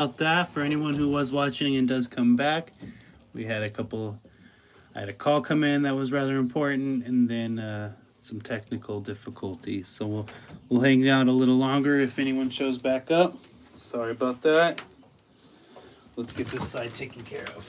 About that, for anyone who was watching and does come back, we had I had a call come in that was rather important, and then some technical difficulties. So we'll hang out a little longer if anyone shows back up. Sorry about that. Let's get this side taken care of.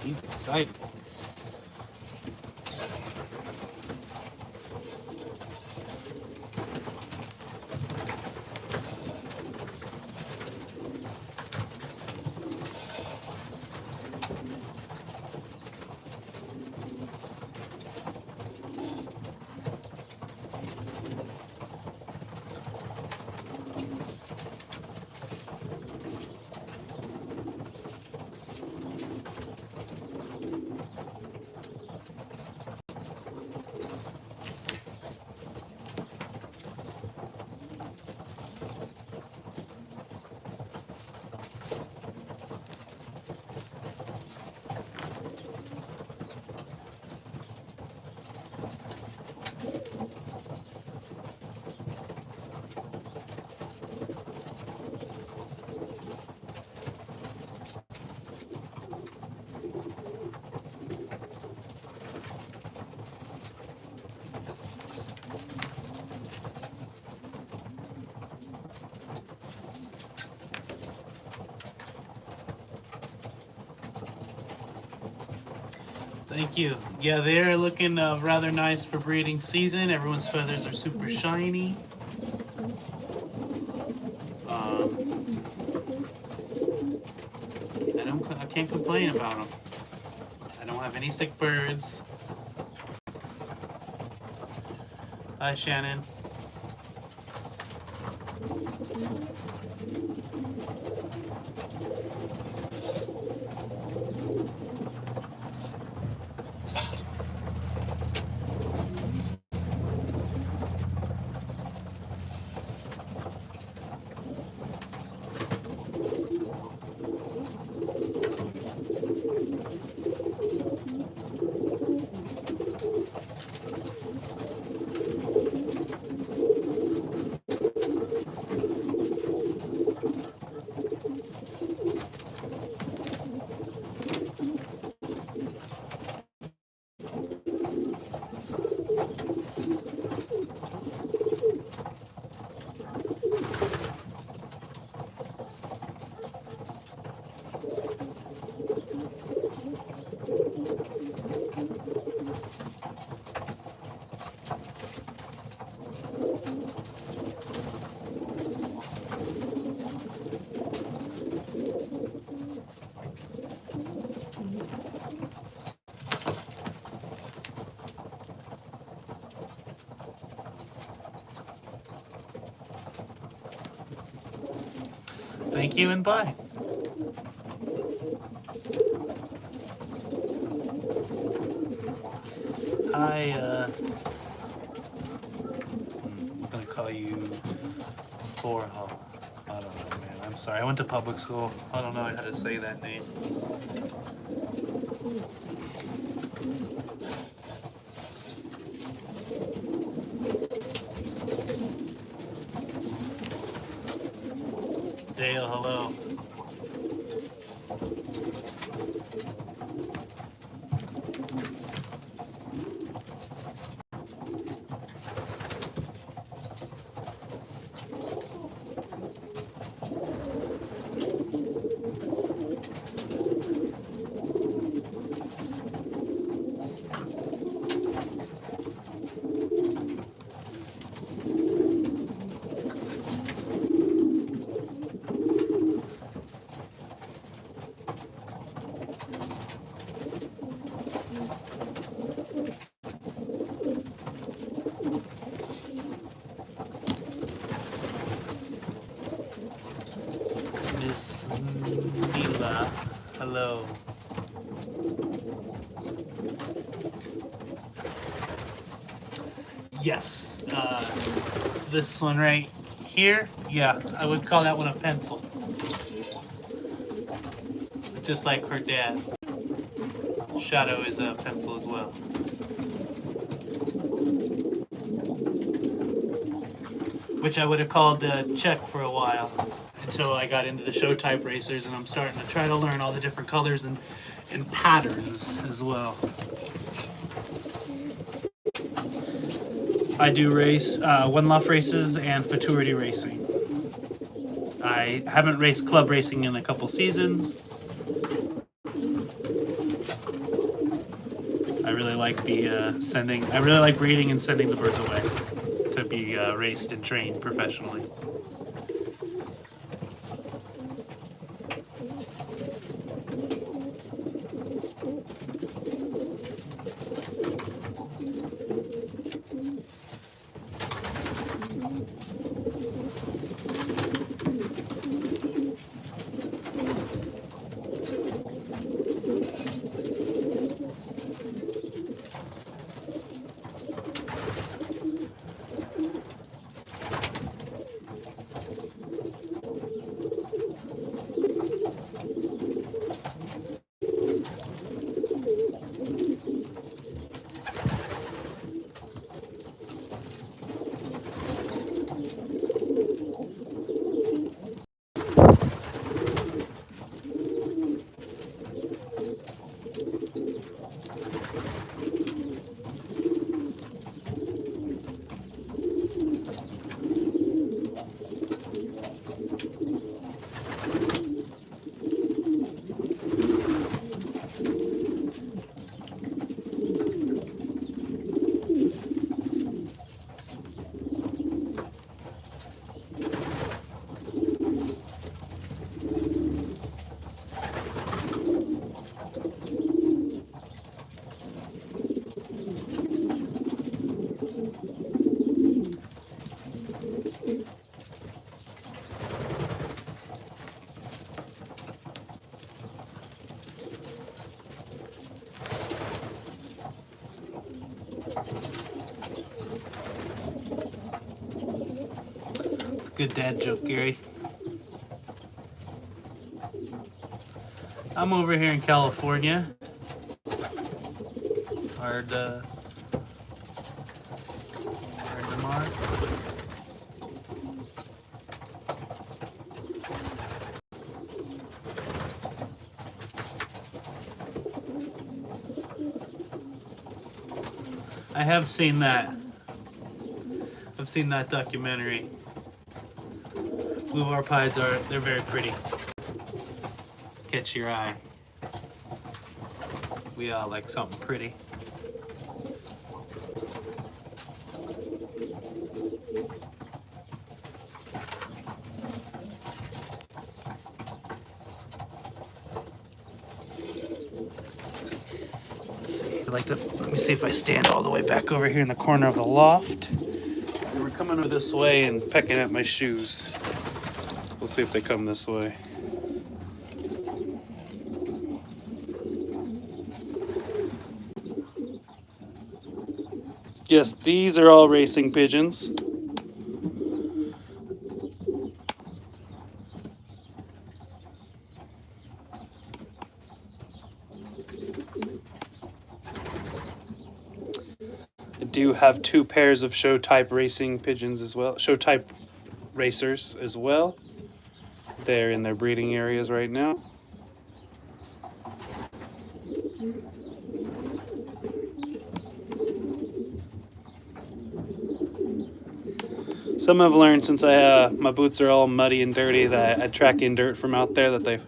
He's excited. Thank you. Yeah, they're looking rather nice for breeding season. Everyone's feathers are super shiny. I can't complain about them. I don't have any sick birds. Hi, Shannon. Thank you and bye. Hi, I'm gonna call you Thorhall. I don't know, man. I'm sorry. I went to public school. I don't know how to say that name. Dale, hello. Miss Mila, hello. Yes, this one right here, yeah, I would call that one a pencil. Just like her dad. Shadow is a pencil as well. Which I would have called check for a while until I got into the show type racers, and I'm starting to try to learn all the different colors and patterns as well. I do race One Love races and Futurity racing. I haven't raced club racing in a couple seasons. I really like the sending. I really like breeding and sending the birds away to be raced and trained professionally. Good dad joke, Gary. I'm over here in California. Hard to mark. I have seen that. I've seen that documentary. Blue Harpides they're very pretty. Catch your eye. We all like something pretty. Let's see. Let me see if I stand all the way back over here in the corner of the loft. They were coming over this way and pecking at my shoes. Let's see if they come this way. Yes, these are all racing pigeons. I do have 2 pairs of show type racing pigeons as well, show type racers as well. They're in their breeding areas right now. Some have learned since my boots are all muddy and dirty that I track in dirt from out there, that they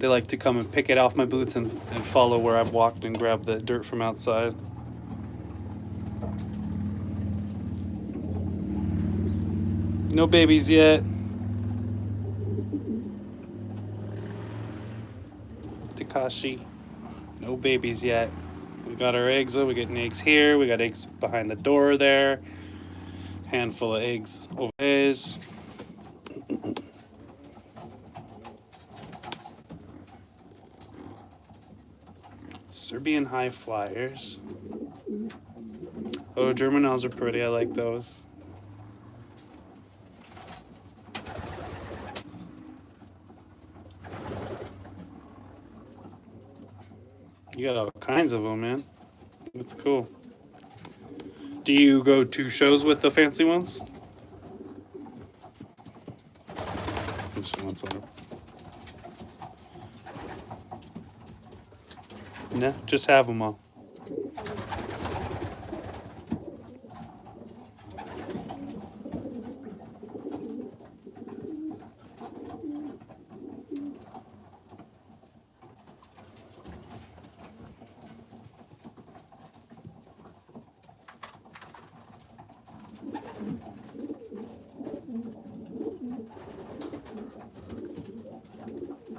like to come and pick it off my boots and follow where I've walked and grab the dirt from outside. No babies yet. Takashi. No babies yet. We got our eggs though. We're getting eggs here. We got eggs behind the door there. Handful of eggs over there. Serbian high flyers. Oh, German owls are pretty. I like those. You got all kinds of them, man. That's cool. Do you go to shows with the fancy ones? Which one's on? No, just have them all.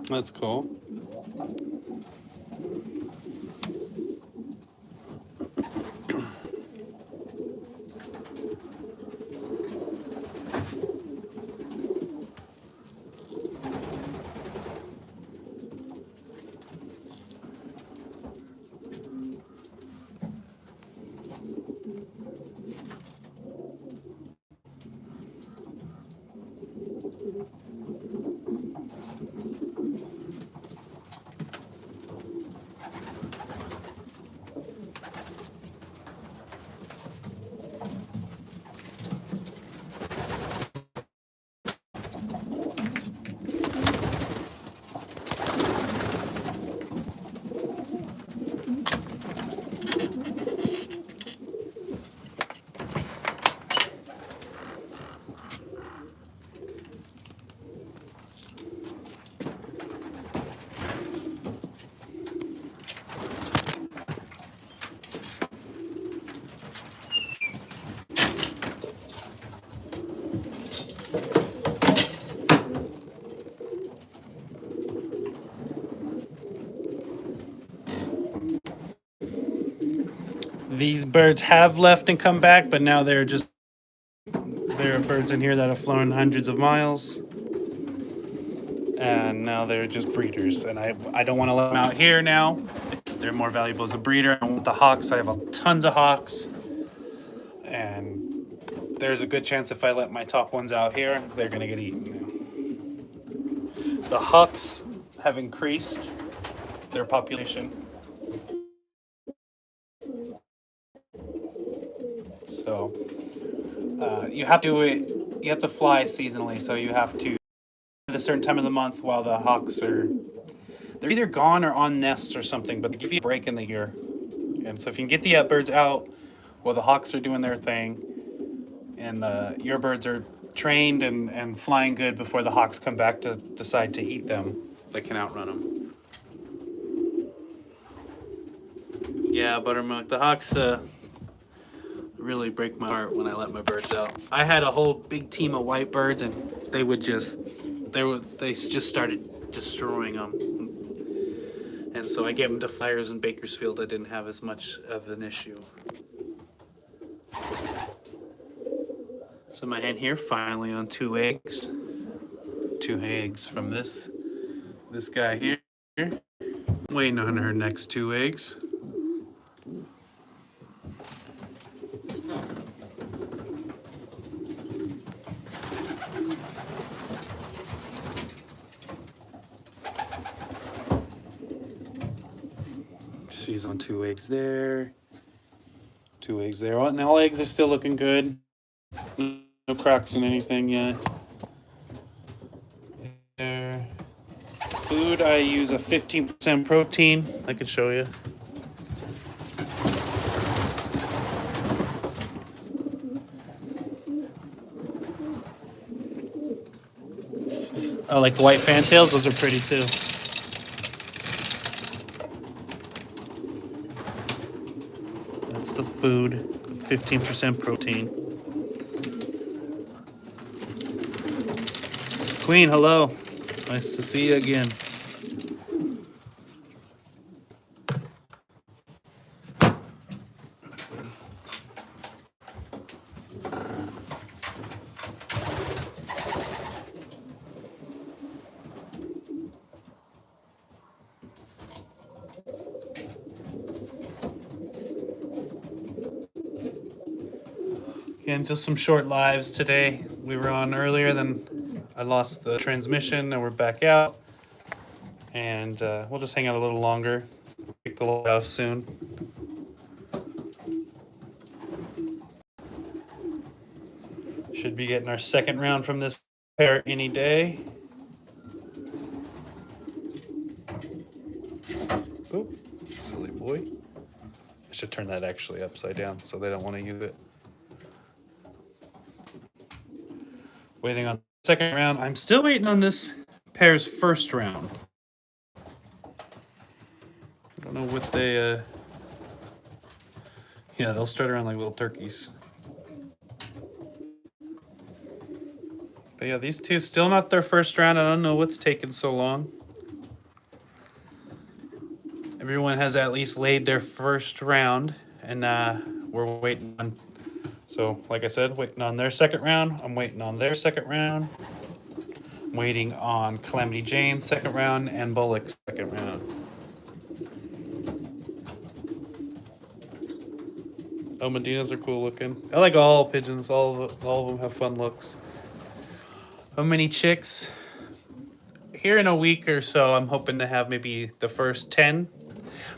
That's cool. These birds have left and come back, but now there are birds in here that have flown hundreds of miles. And now they're just breeders. And I don't want to let them out here now. They're more valuable as a breeder. I want the hawks. I have tons of hawks. And there's a good chance if I let my top ones out here, they're going to get eaten now. The hawks have increased their population. So you have to fly seasonally, so you have to at a certain time of the month while the hawks they're either gone or on nests or something, but they give you a break in the year. And so if you can get the birds out while the hawks are doing their thing, and your birds are trained and flying good before the hawks come back to decide to eat them, they can outrun them. Yeah, Buttermilk, the hawks really break my heart when I let my birds out. I had a whole big team of white birds, and they just started destroying them. And so I gave them to flyers in Bakersfield. I didn't have as much of an issue. So my hen here finally on 2 eggs. 2 eggs from this guy here. Waiting on her next 2 eggs. She's on 2 eggs there. 2 eggs there. And all eggs are still looking good. No cracks in anything yet. There. Food, I use a 15% protein. I can show you. Oh, like the white fantails, those are pretty too. That's the food, 15% protein. Queen, hello. Nice to see you again. Again, just some short lives today. We were on earlier, then I lost the transmission, and we're back out. And we'll just hang out a little longer. Take the load off soon. Should be getting our 2nd round from this pair any day. Oop, silly boy. I should turn that actually upside down so they don't want to use it. Waiting on the 2nd round. I'm still waiting on this pair's 1st round. I don't know what they, yeah, they'll start around like little turkeys. But yeah, these 2 still not their 1st round. I don't know what's taking so long. Everyone has at least laid their 1st round, and we're waiting on. So, like I said, waiting on their 2nd round. I'm waiting on their 2nd round. I'm waiting on Calamity Jane's 2nd round and Bullock's 2nd round. Oh, Medinas are cool looking. I like all pigeons. All of them have fun looks. How many chicks? Here in a week or so, I'm hoping to have maybe the first 10.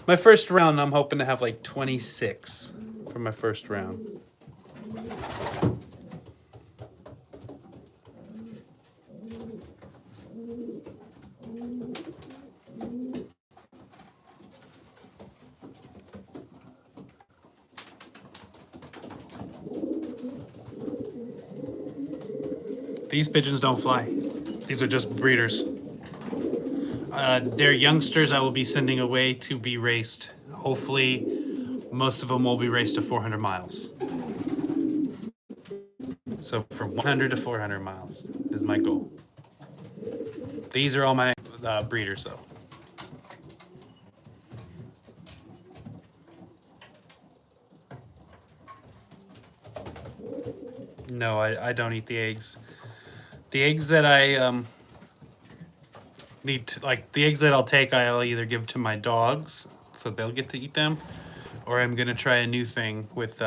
My 1st round, I'm hoping to have like 26 for my 1st round. These pigeons don't fly. These are just breeders. They're youngsters I will be sending away to be raced. Hopefully, most of them will be raced to 400 miles. So from 100 to 400 miles is my goal. These are all my breeders though. No, I don't eat the eggs. The eggs that I need to, like the eggs that I'll take, I'll either give to my dogs so they'll get to eat them, or I'm gonna try a new thing with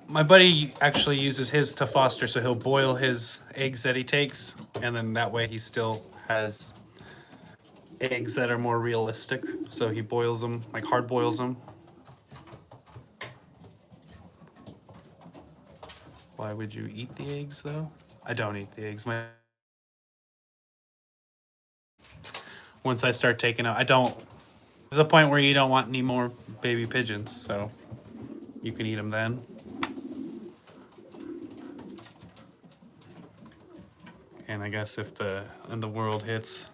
my buddy actually uses his to foster, so he'll boil his eggs that he takes, and then that way he still has eggs that are more realistic. So he boils them, like hard boils them. Why would you eat the eggs though? I don't eat the eggs. Once I start taking out, there's a point where you don't want any more baby pigeons, so you can eat them then. And I guess if the world hits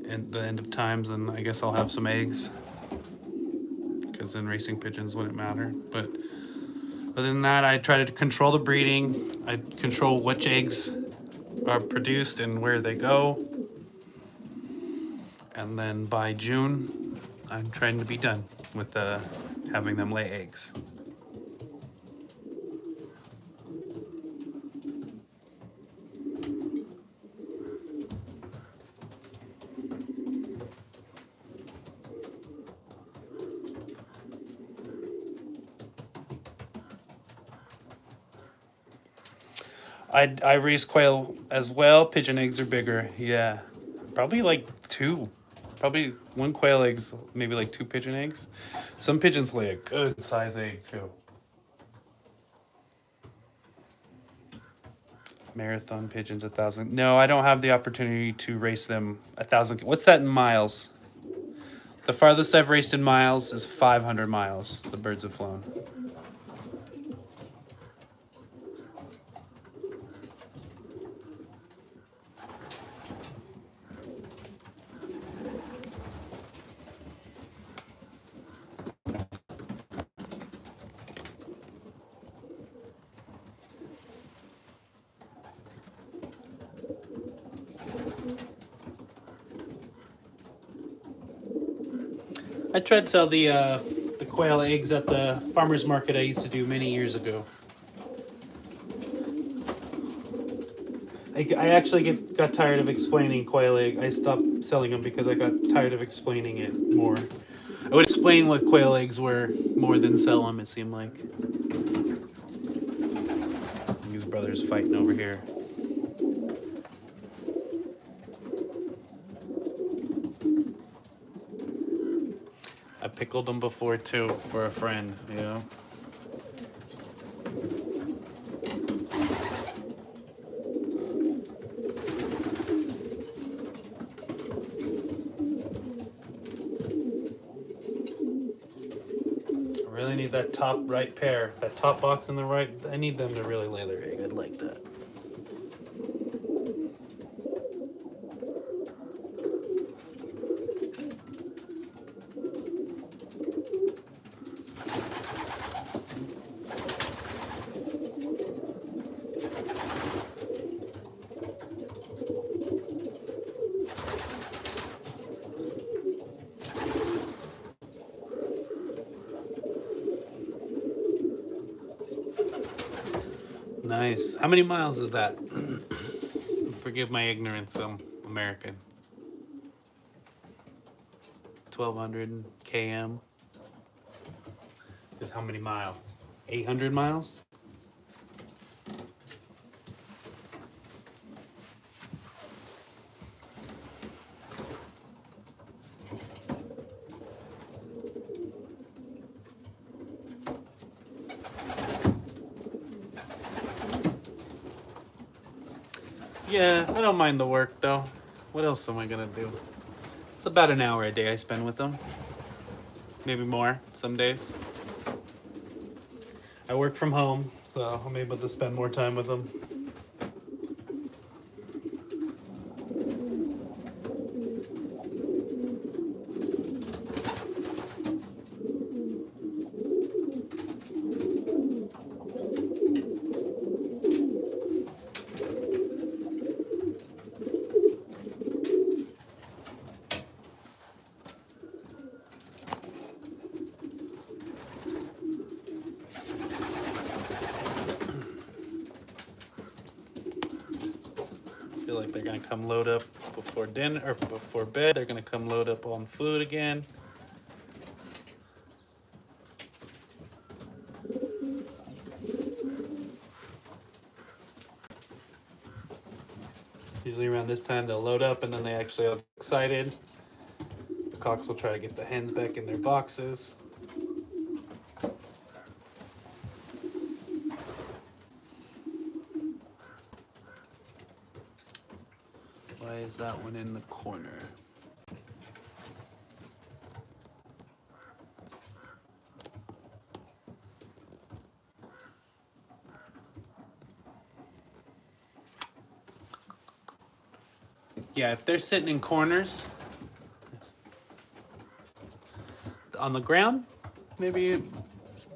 in the end of times, then I guess I'll have some eggs, because then racing pigeons wouldn't matter. But other than that, I try to control the breeding. I control which eggs are produced and where they go. And then by June, I'm trying to be done with having them lay eggs. I raise quail as well. Pigeon eggs are bigger. Yeah, probably like two. Probably one quail eggs, maybe like two pigeon eggs. Some pigeons lay a good size egg too. Marathon pigeons 1,000. No, I don't have the opportunity to race them 1,000. What's that in miles? The farthest I've raced in miles is 500 miles. The birds have flown. I tried to sell the quail eggs at the farmer's market I used to do many years ago. I actually got tired of explaining quail egg. I stopped selling them because I got tired of explaining it more. I would explain what quail eggs were more than sell them, it seemed like. These brothers fighting over here. I pickled them before too for a friend, you know. I really need that top right pair, that top box in the right. I need them to really lay their egg. I'd like that. Nice. How many miles is that? Forgive my ignorance, I'm American. 1,200 km is how many miles? 800 miles? Yeah, I don't mind the work though. What else am I gonna do? It's about an hour a day I spend with them. Maybe more some days. I work from home, so I'm able to spend more time with them. Feel like they're gonna come load up before dinner or before bed. They're gonna come load up on food again. Usually around this time they'll load up and then they actually are excited. The cocks will try to get the hens back in their boxes. Why is that one in the corner? Yeah, if they're sitting in corners on the ground, maybe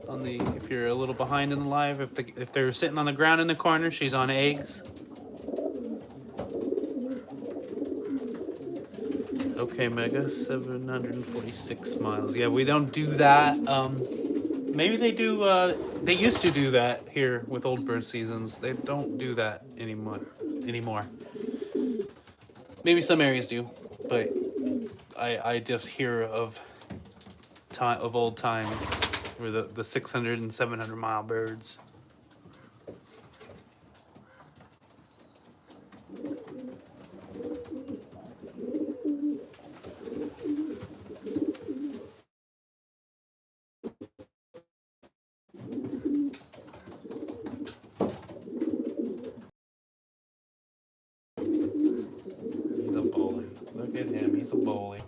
on the if you're a little behind in the live, if they're sitting on the ground in the corner, she's on eggs. Okay, Mega, 746 miles. Yeah, we don't do that. Maybe they do. They used to do that here with old bird seasons. They don't do that anymore. Maybe some areas do, but I just hear of old times where the 600 and 700 mile birds. He's a bully.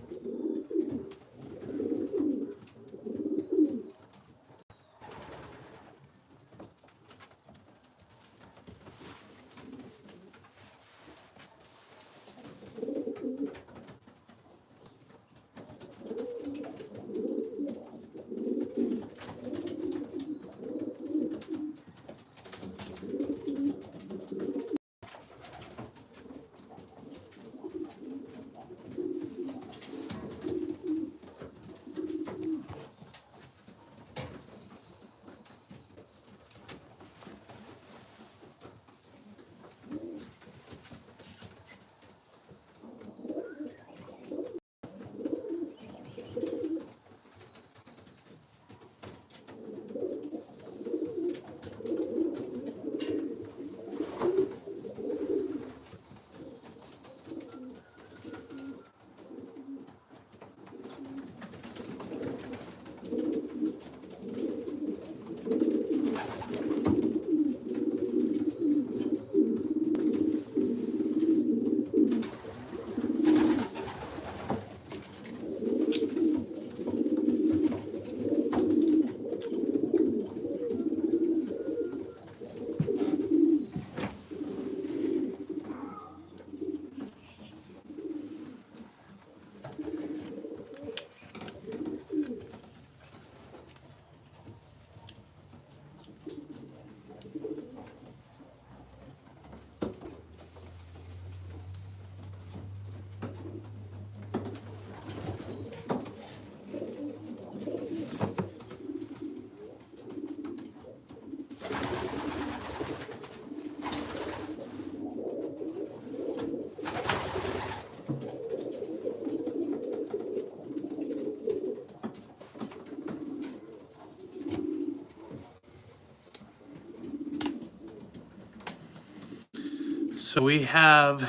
So we have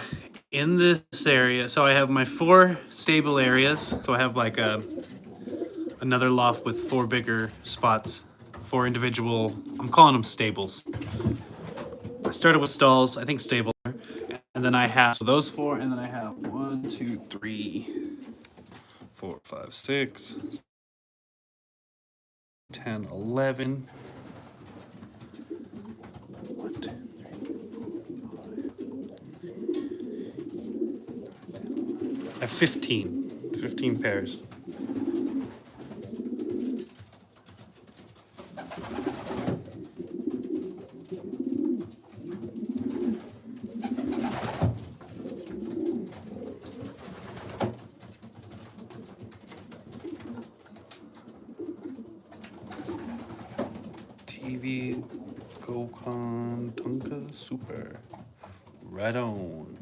in this area, so I have my 4 stable areas. So I have like another loft with 4 bigger spots, 4 individual, I'm calling them stables. I started with stalls, I think stable, and then I have those 4, and then I have 1, 2, 3, 4, 5, 6, 10, 11. 1, 2, 3, 4, 5. I have 15 pairs. TV Gokon Tonka Super. Right on.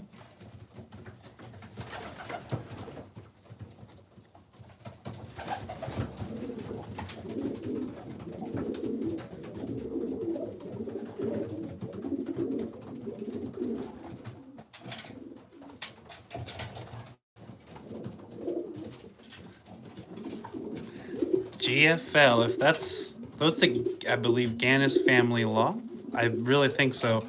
GFL, if that's those, I believe, Ganis family law. I really think so.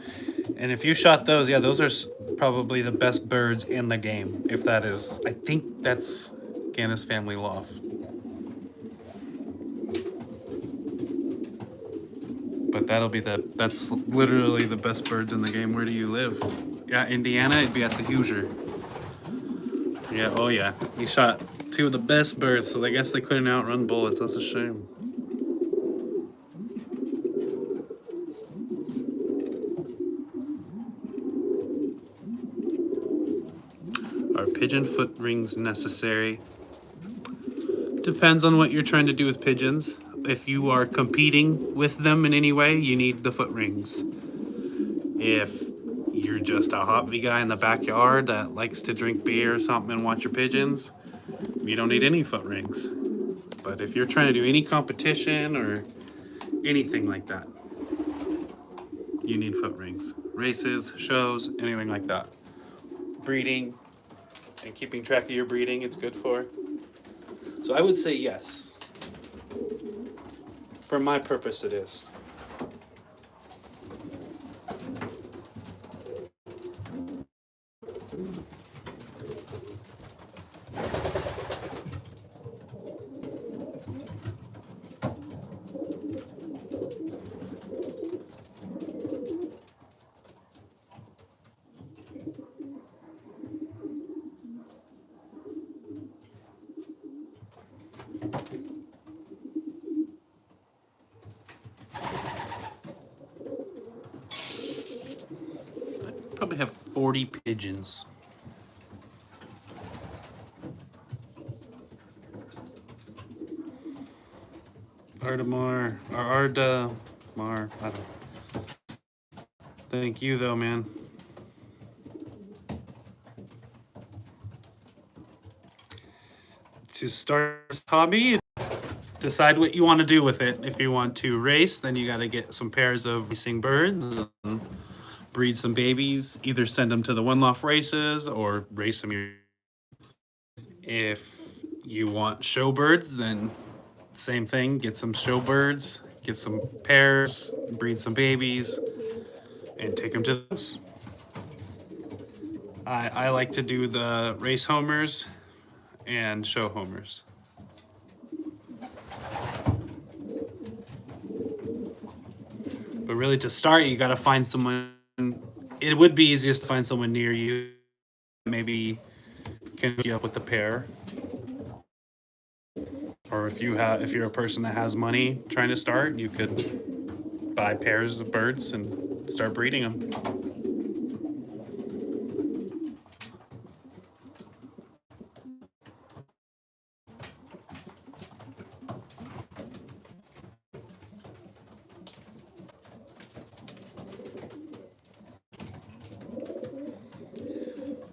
And if you shot those, yeah, those are probably the best birds in the game. If that is, I think that's Ganis family law. But that's literally the best birds in the game. Where do you live? Yeah, Indiana, it'd be at the Hoosier. Yeah, oh yeah. He shot 2 of the best birds, so I guess they couldn't outrun bullets. That's a shame. Are pigeon foot rings necessary? Depends on what you're trying to do with pigeons. If you are competing with them in any way, you need the foot rings. If you're just a hobby guy in the backyard that likes to drink beer or something and watch your pigeons, you don't need any foot rings. But if you're trying to do any competition or anything like that, you need foot rings. Races, shows, anything like that. Breeding and keeping track of your breeding, it's good for. So I would say yes. For my purpose, it is. probably have 40 pigeons. Ardamar, or Ardamar, I don't know. Thank you though, man. To start this hobby, decide what you want to do with it. If you want to race, then you got to get some pairs of racing birds, breed some babies, either send them to the one loft races or race them. If you want show birds, then same thing, get some show birds, get some pairs, breed some babies, and take them to those. I like to do the race homers and show homers. But really, to start, you got to find someone. It would be easiest to find someone near you. Maybe can hook you up with the pair. Or if you're a person that has money trying to start, you could buy pairs of birds and start breeding them.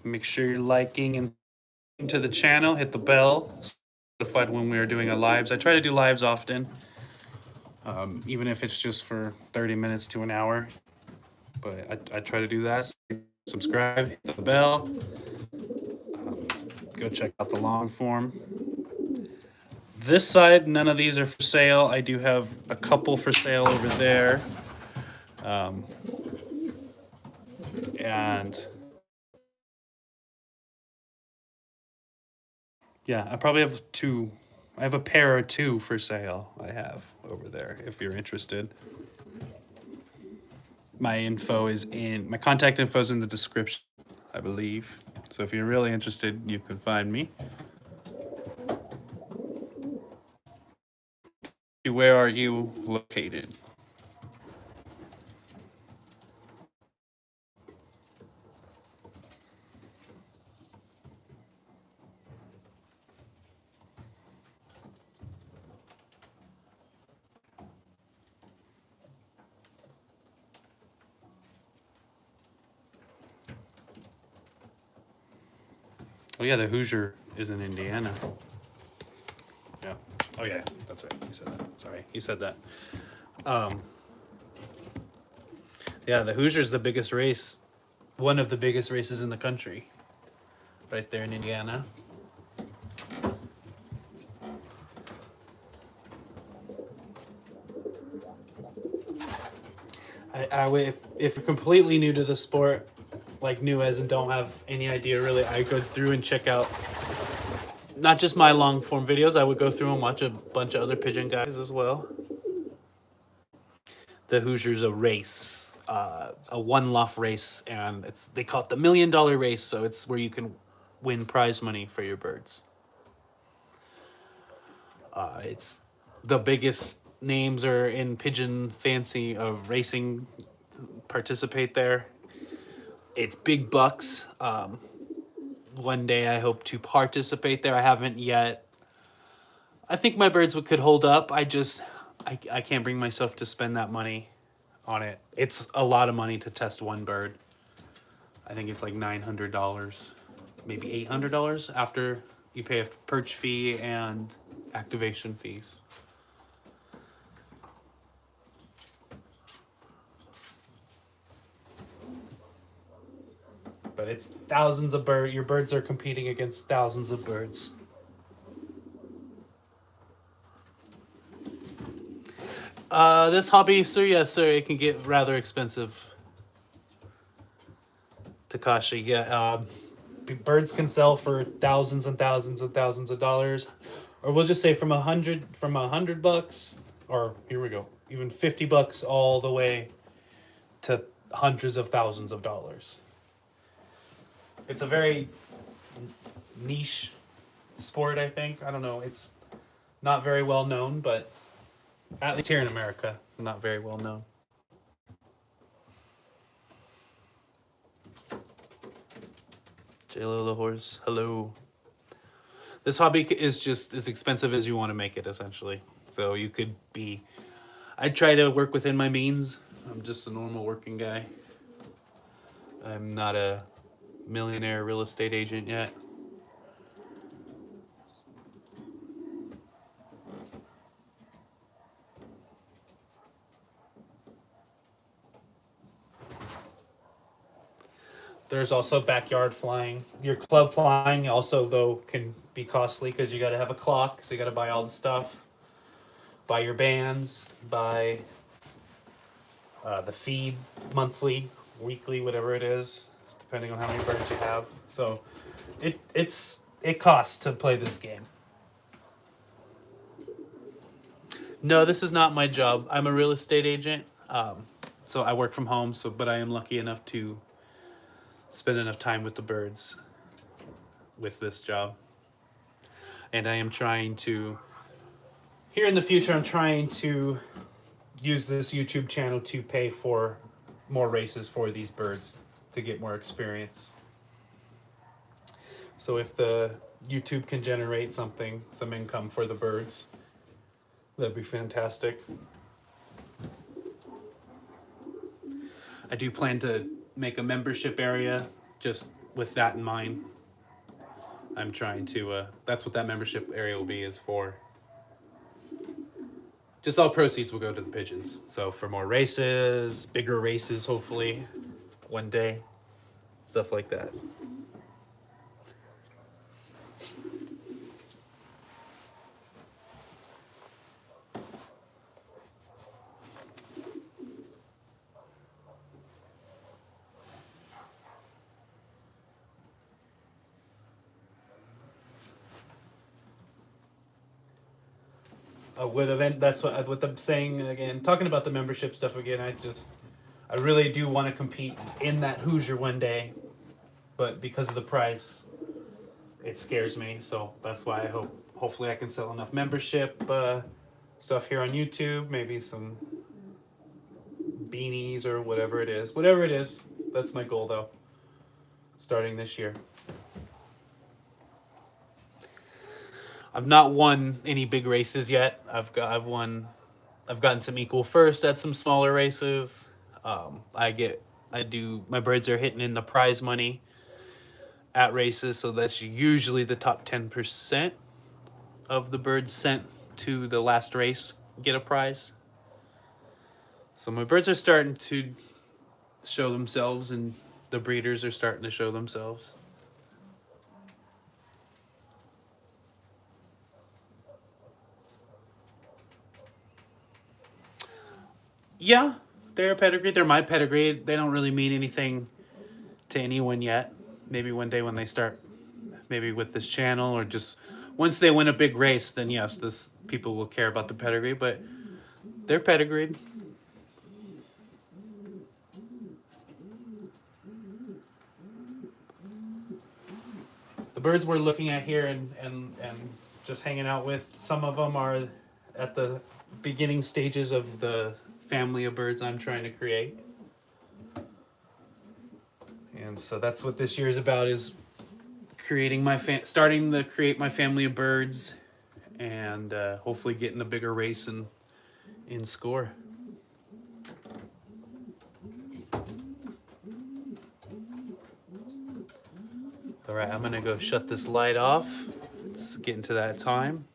Make sure you're liking and to the channel, hit the bell, notified when we are doing our lives. I try to do lives often, even if it's just for 30 minutes to an hour. But I try to do that. Subscribe, hit the bell, go check out the long form. This side, none of these are for sale. I do have a couple for sale over there. And yeah, I probably have two. I have a pair or two for sale. I have over there if you're interested. My contact info is in the description, I believe. So if you're really interested, you can find me. Where are you located? Oh yeah, the Hoosier is in Indiana. Yeah. Oh yeah, that's right. You said that. Sorry, you said that. Yeah, the Hoosier's the biggest race, one of the biggest races in the country, right there in Indiana. If you're completely new to the sport, like new as and don't have any idea really, I go through and check out not just my long form videos. I would go through and watch a bunch of other pigeon guys as well. The Hoosier's a race, a one loft race, and they call it the $1 million race. So it's where you can win prize money for your birds. It's the biggest names are in pigeon fancy of racing participate there. It's big bucks. One day I hope to participate there. I haven't yet. I think my birds could hold up. I can't bring myself to spend that money on it. It's a lot of money to test one bird. I think it's like $900, maybe $800 after you pay a perch fee and activation fees. But it's thousands of birds. Your birds are competing against thousands of birds. This hobby, sir, yes, sir, it can get rather expensive. Takashi, yeah. Birds can sell for thousands and thousands and thousands of dollars, or we'll just say from $100, or here we go, even $50 all the way to hundreds of thousands of dollars. It's a very niche sport, I think. I don't know. It's not very well known, but at least here in America, not very well known. J-Lo the horse. Hello. This hobby is just as expensive as you want to make it, essentially. So you could be... I try to work within my means. I'm just a normal working guy. I'm not a millionaire real estate agent yet. There's also backyard flying. Your club flying also, though, can be costly because you got to have a clock. So you got to buy all the stuff. Buy your bands. Buy the feed monthly, weekly, whatever it is, depending on how many birds you have. So it costs to play this game. No, this is not my job. I'm a real estate agent. So I work from home. But I am lucky enough to spend enough time with the birds with this job. And I am trying to, here in the future, I'm trying to use this YouTube channel to pay for more races for these birds to get more experience. So if the YouTube can generate some income for the birds, that'd be fantastic. I do plan to make a membership area just with that in mind. I'm trying to, that's what that membership area will be, is for. Just all proceeds will go to the pigeons. So for more races, bigger races, hopefully, one day, stuff like that. That's what I'm saying again. Talking about the membership stuff again, I really do want to compete in that Hoosier one day, but because of the price, it scares me. So that's why hopefully I can sell enough membership stuff here on YouTube, maybe some beanies or whatever it is. Whatever it is, that's my goal though, starting this year. I've not won any big races yet. I've gotten some equal first at some smaller races. My birds are hitting in the prize money at races, so that's usually the top 10% of the birds sent to the last race get a prize. So my birds are starting to show themselves, and the breeders are starting to show themselves. Yeah, they're a pedigree. They're my pedigree. They don't really mean anything to anyone yet. Maybe one day when they start, maybe with this channel, or just once they win a big race, then yes, people will care about the pedigree, but they're pedigreed. The birds we're looking at here and just hanging out with, some of them are at the beginning stages of the family of birds I'm trying to create. And so that's what this year is about, is starting to create my family of birds, and hopefully getting a bigger race in score. All right, I'm gonna go shut this light off. It's getting to that time.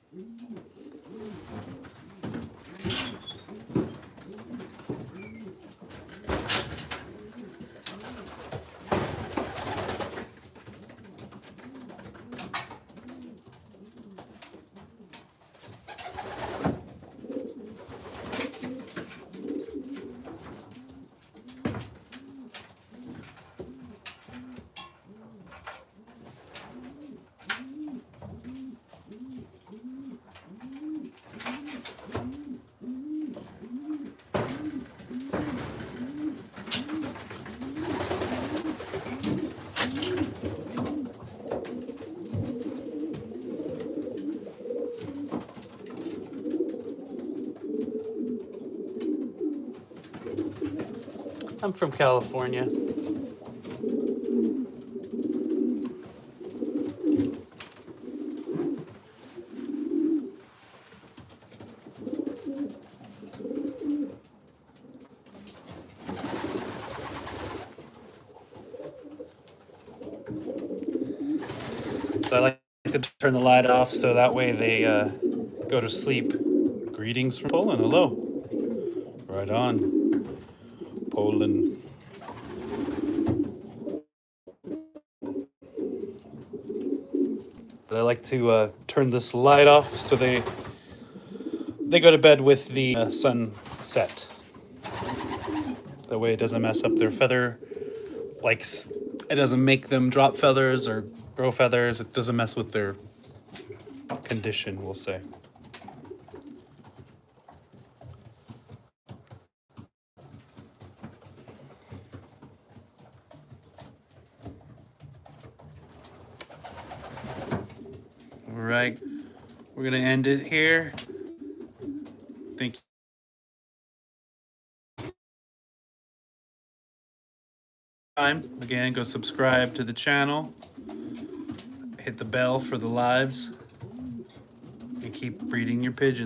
I'm from California. So I like to turn the light off so that way they go to sleep. Greetings from Poland. Hello. Right on. Poland. But I like to turn this light off so they go to bed with the sun set. That way it doesn't mess up their feather. Like, it doesn't make them drop feathers or grow feathers. It doesn't mess with their condition, we'll say. All right, we're gonna end it here. Thank you. Again, go subscribe to the channel. Hit the bell for the lives. And keep breeding your pigeons.